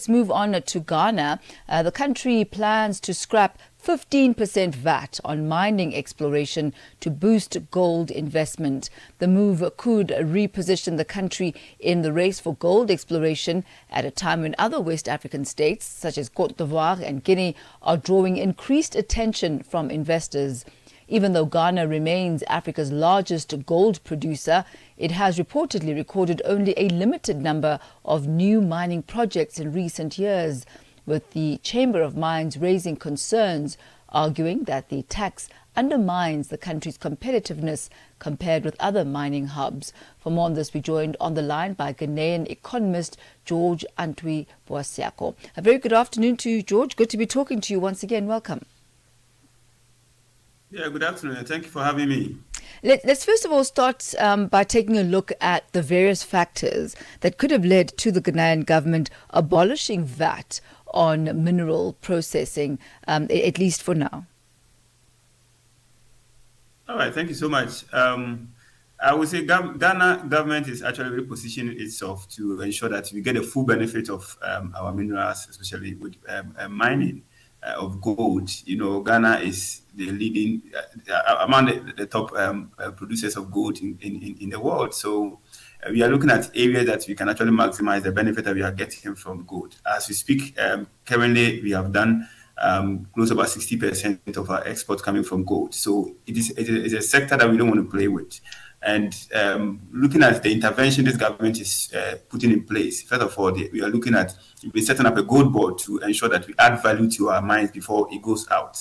Let's move on to Ghana. The country plans to scrap 15% VAT on mining exploration to boost gold investment. The move could reposition the country in the race for gold exploration at a time when other West African states, such as Côte d'Ivoire and Guinea, are drawing increased attention from investors. Even though Ghana remains Africa's largest gold producer, it has reportedly recorded only a limited number of new mining projects in recent years, with the Chamber of Mines raising concerns, arguing that the tax undermines the country's competitiveness compared with other mining hubs. For more on this, we joined on the line by Ghanaian economist George Antwi-Boasiako. A very good afternoon to you, George. Good to be talking to you once again. Welcome. Yeah, good afternoon, and thank you for having me. Let's first of all start by taking a look at the various factors that could have led to the Ghanaian government abolishing VAT on mineral processing, at least for now. All right, thank you so much. I would say Ghana government is actually repositioning itself to ensure that we get a full benefit of our minerals, especially with mining of gold. You know, Ghana is the leading among the top producers of gold in the world. So we are looking at areas that we can actually maximize the benefit that we are getting from gold. As we speak, currently we have done close to about 60% of our exports coming from gold. So it is a sector that we don't want to play with. And looking at the intervention this government is putting in place, first of all, we are looking at setting up a gold board to ensure that we add value to our mines before it goes out.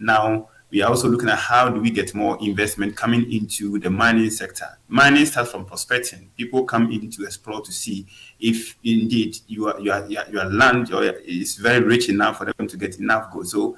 Now, we are also looking at how do we get more investment coming into the mining sector. Mining starts from prospecting. People come in to explore to see if indeed your land is very rich enough for them to get enough gold. So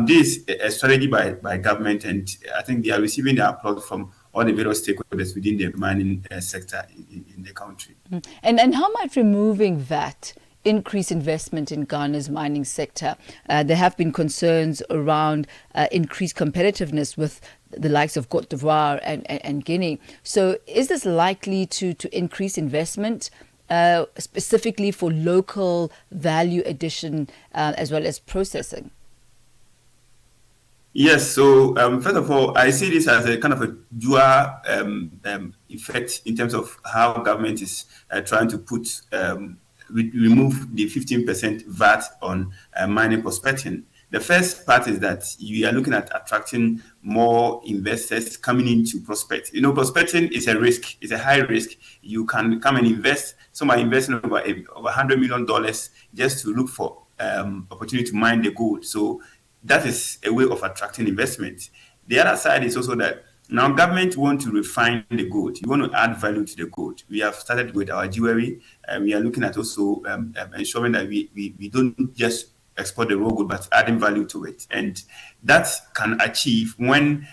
this is a strategy by government, and I think they are receiving the applause from all the various stakeholders within the mining sector in the country. And how might removing VAT increase investment in Ghana's mining sector? There have been concerns around increased competitiveness with the likes of Côte d'Ivoire and Guinea. So is this likely to increase investment specifically for local value addition as well as processing? Yes, so first of all, I see this as a kind of a dual effect in terms of how government is trying to remove the 15% VAT on mining prospecting. The first part is that you are looking at attracting more investors coming into prospect. You know, prospecting is a risk. It's a high risk. You can come and invest. Some are investing over $100 million just to look for opportunity to mine the gold. So that is a way of attracting investment. The other side is also that now government want to refine the gold. You want to add value to the gold. We have started with our jewelry, and we are looking at also ensuring that we don't just export the raw gold, but adding value to it. And that can achieve when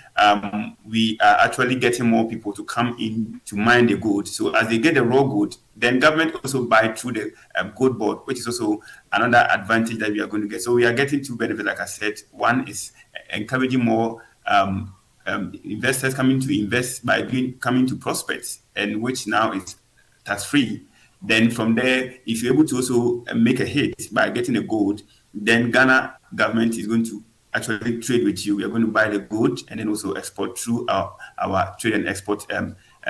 we are actually getting more people to come in to mine the gold. So as they get the raw gold, then government also buy through the gold board, which is also another advantage that we are going to get. So we are getting two benefits, like I said. One is encouraging more investors coming to invest by coming to prospects, and which now is tax-free. Then from there, if you're able to also make a hit by getting the gold, then Ghana government is going to actually trade with you. We are going to buy the gold and then also export through our trade and export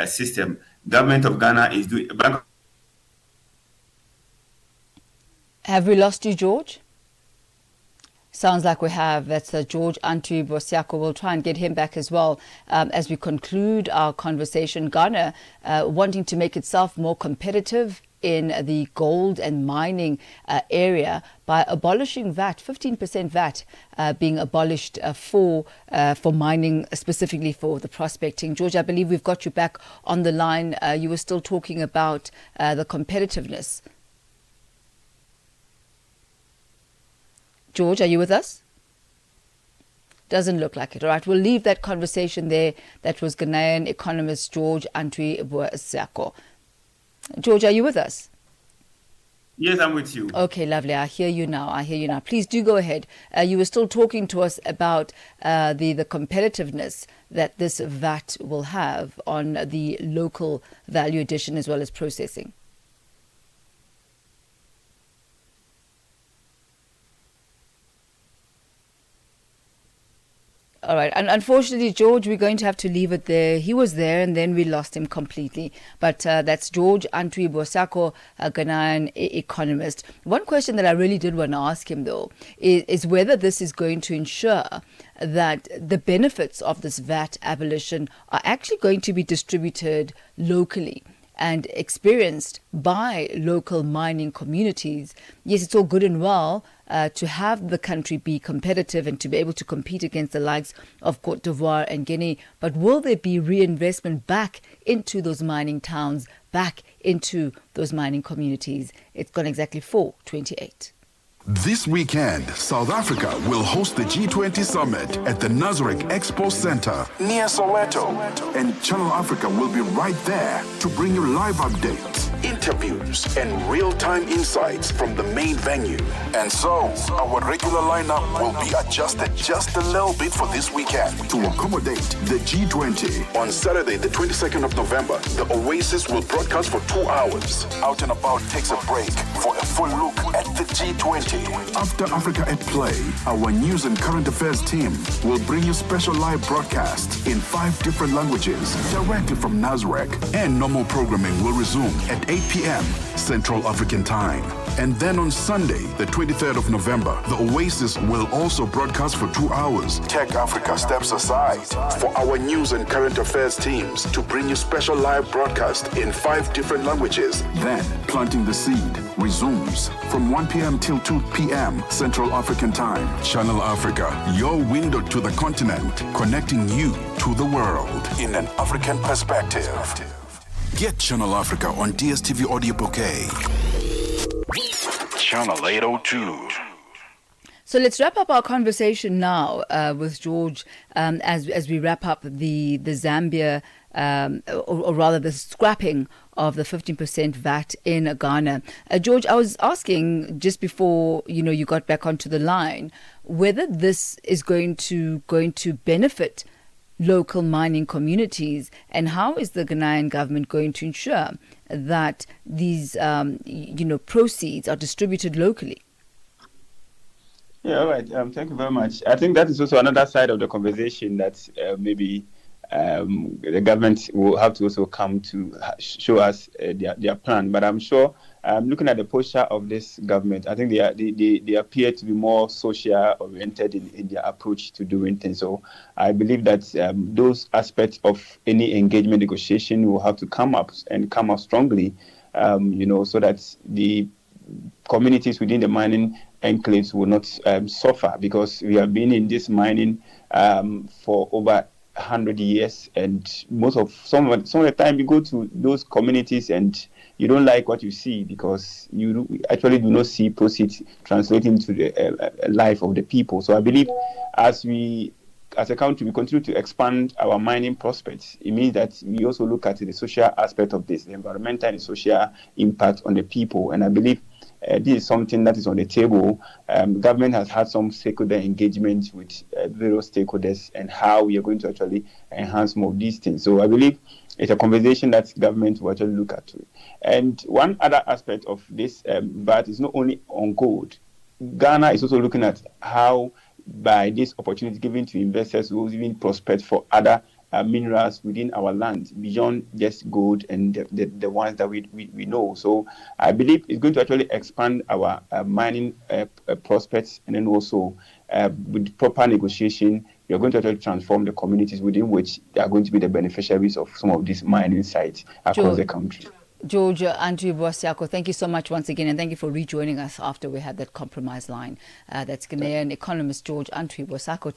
system. Government of Ghana is doing. Have we lost you, George? Sounds like we have. That's George Antwi-Boasiako. We'll try and get him back as well as we conclude our conversation. Ghana wanting to make itself more competitive in the gold and mining area by abolishing VAT, 15% VAT being abolished for mining, specifically for the prospecting. George, I believe we've got you back on the line. You were still talking about the competitiveness. George, are you with us? Doesn't look like it. All right, we'll leave that conversation there. That was Ghanaian economist George Antwi-Boasiako. George, are you with us? Yes, I'm with you. Okay, lovely. I hear you now. Please do go ahead. You were still talking to us about the competitiveness that this VAT will have on the local value addition as well as processing. All right. And unfortunately, George, we're going to have to leave it there. He was there and then we lost him completely. But that's George Antwi-Boasiako, a Ghanaian economist. One question that I really did want to ask him, though, is whether this is going to ensure that the benefits of this VAT abolition are actually going to be distributed locally and experienced by local mining communities. Yes, it's all good and well to have the country be competitive and to be able to compete against the likes of Côte d'Ivoire and Guinea, but will there be reinvestment back into those mining towns, back into those mining communities? It's gone exactly 4:28. This weekend, South Africa will host the G20 summit at the Nasrec Expo Center near Soweto. And Channel Africa will be right there to bring you live updates, interviews, and real-time insights from the main venue. And so, our regular lineup will be adjusted just a little bit for this weekend to accommodate the G20. On Saturday, the 22nd of November, the Oasis will broadcast for 2 hours. Out and About takes a break for a full look at the G20. After Africa at Play, our news and current affairs team will bring you special live broadcasts in 5 different languages directly from Nasrec. And normal programming will resume at 8 p.m. Central African Time. And then on Sunday, the 23rd of November, the Oasis will also broadcast for 2 hours. Tech Africa steps aside for our news and current affairs teams to bring you special live broadcasts in 5 different languages. Then, Planting the Seed resumes from 1 p.m. till 2 p.m. Central African Time. Channel Africa, your window to the continent, connecting you to the world in an African perspective. Get Channel Africa on DSTV Audio Bouquet. Channel 802. So let's wrap up our conversation now with George as we wrap up the Zambia, or rather the scrapping of the 15% VAT in Ghana. George, I was asking just before you got back onto the line whether this is going to benefit local mining communities, and how is the Ghanaian government going to ensure that these proceeds are distributed locally? Yeah, all right. Thank you very much. I think that is also another side of the conversation that maybe the government will have to also come to show us their plan. But I'm sure, looking at the posture of this government, I think they appear to be more social oriented in their approach to doing things. So I believe that those aspects of any engagement negotiation will have to come up strongly, so that the communities within the mining enclaves will not suffer, because we have been in this mining for over 100 years, and some of the time you go to those communities and you don't like what you see, because you actually do not see proceeds translating to the life of the people. So I believe as a country, we continue to expand our mining prospects. It means that we also look at the social aspect of this, the environmental and social impact on the people. And I believe this is something that is on the table. Government has had some stakeholder engagement with various stakeholders, and how we are going to actually enhance more of these things. So I believe it's a conversation that government will actually look at. And one other aspect of this VAT is not only on gold. Ghana is also looking at how, by this opportunity given to investors, we will even prospect for other minerals within our land beyond just gold and the ones that we know. So I believe it's going to actually expand our mining prospects, and then also with proper negotiation, we are going to actually transform the communities within which they are going to be the beneficiaries of some of these mining sites across the country. George Antwi-Boasiako, thank you so much once again, and thank you for rejoining us after we had that compromise line. That's Ghanaian economist George Antwi-Boasiako.